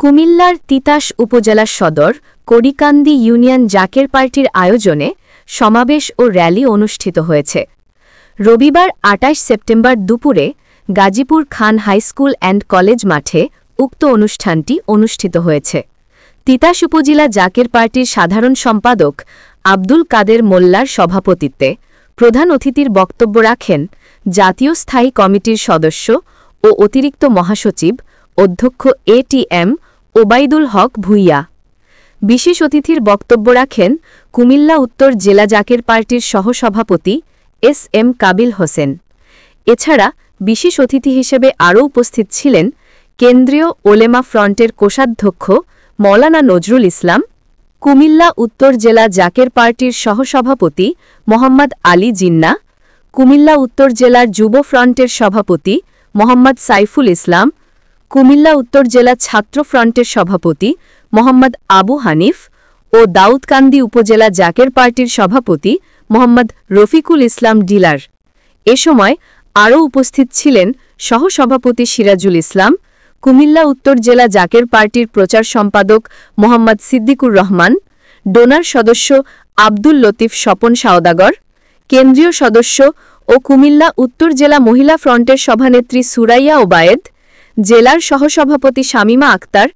কুমিল্লার তিতাস উপজেলা সদর কড়িকান্দি ইউনিয়ন জাকের পার্টির আয়োজনে সমাবেশ ও র্যালি অনুষ্ঠিত হয়েছে। রবিবার ২৮ সেপ্টেম্বর দুপুরে গাজীপুর খান হাইস্কুল অ্যান্ড কলেজ মাঠে উক্ত অনুষ্ঠানটি অনুষ্ঠিত হয়েছে। তিতাস উপজেলা জাকের পার্টির সাধারণ সম্পাদক আব্দুল কাদের মোল্লার সভাপতিত্বে প্রধান অতিথির বক্তব্য রাখেন জাতীয় স্থায়ী কমিটির সদস্য ও অতিরিক্ত মহাসচিব অধ্যক্ষ এটিএম ওবায়দুল হক ভূঁইয়া। বিশেষ অতিথির বক্তব্য রাখেন কুমিল্লা উত্তর জেলা জাকের পার্টির সহসভাপতি এস.এম. কাবিল হোসেন। এছাড়া বিশেষ অতিথি হিসেবে আরও উপস্থিত ছিলেন কেন্দ্রীয় ওলেমা ফ্রন্টের কোষাধ্যক্ষ মওলানা নজরুল ইসলাম, কুমিল্লা উত্তর জেলা জাকের পার্টির সহসভাপতি মোহাম্মদ আলী জিন্না, কুমিল্লা উত্তর জেলার যুব ফ্রন্টের সভাপতি মোহাম্মদ সাইফুল ইসলাম, কুমিল্লা উত্তর জেলা ছাত্র ফ্রন্টের সভাপতি মোহাম্মদ আবু হানিফ ও দাউদকান্দি উপজেলা জাকের পার্টির সভাপতি মোহাম্মদ রফিকুল ইসলাম ডিলার। এ সময় আরও উপস্থিত ছিলেন সহসভাপতি সিরাজুল ইসলাম, কুমিল্লা উত্তর জেলা জাকের পার্টির প্রচার সম্পাদক মোহাম্মদ সিদ্দিকুর রহমান, ডোনার সদস্য আব্দুল লতিফ স্বপন সাওদাগর, কেন্দ্রীয় সদস্য ও কুমিল্লা উত্তর জেলা মহিলা ফ্রন্টের সভানেত্রী সুরাইয়া ওবায়েদ, জেলার সহসভাপতি শামিমা আক্তার,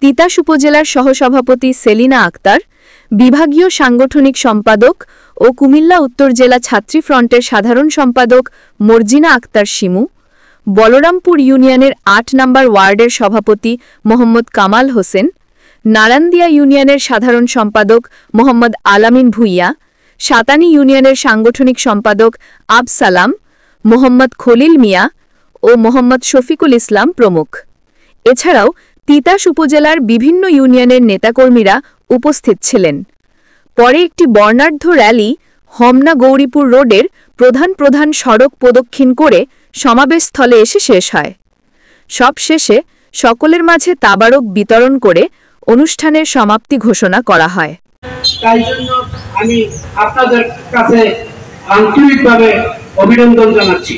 তিতাস উপজেলার সহসভাপতি সেলিনা আক্তার, বিভাগীয় সাংগঠনিক সম্পাদক ও কুমিল্লা উত্তর জেলা ছাত্রী ফ্রন্টের সাধারণ সম্পাদক মর্জিনা আক্তার শিমু, বলরামপুর ইউনিয়নের ৮ নম্বর ওয়ার্ডের সভাপতি মোহাম্মদ কামাল হোসেন, নারান্দিয়া ইউনিয়নের সাধারণ সম্পাদক মোহাম্মদ আলামিন ভূঁইয়া, সাতানি ইউনিয়নের সাংগঠনিক সম্পাদক আবসালাম, মোহাম্মদ খলিল মিয়া ও মোহাম্মদ শফিকুল ইসলাম প্রমুখ। এছাড়াও তিতাস উপজেলার বিভিন্ন ইউনিয়নের নেতাকর্মীরা উপস্থিত ছিলেন। পরে একটি বর্ণাঢ্য র্যালি হোমনা গৌরীপুর রোডের প্রধান সড়ক প্রদক্ষিণ করে সমাবেশস্থলে এসে শেষ হয়। সবশেষে সকলের মাঝে তাবারক বিতরণ করে অনুষ্ঠানের সমাপ্তি ঘোষণা করা হয়। তাই জন্য আমি আপনাদের কাছে আন্তরিকভাবে অভিনন্দন জানাচ্ছি।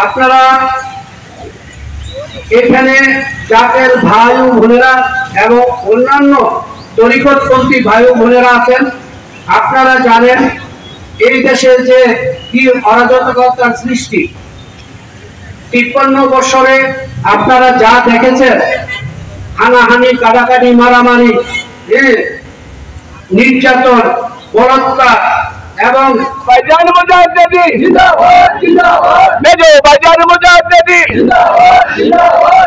আপনারা এখানে জাকের ভাই ও বোনেরা এবং অন্যান্য তরিকতপন্থী ভাই ও বোনেরা আছেন। আপনারা জানেন এই দেশে যে কি অরাজকতার সৃষ্টি, ৫৩ বছরে আপনারা যা দেখেছেন, হানাহানি, কাটাকাটি, মারামারি, নির্যাতন, বলাৎকার এবং ভাইজান মুজাহিদি জিন্দাবাদ জিন্দাবাদ, মেজো ভাইজান মুজাহিদি জিন্দাবাদ জিন্দাবাদ।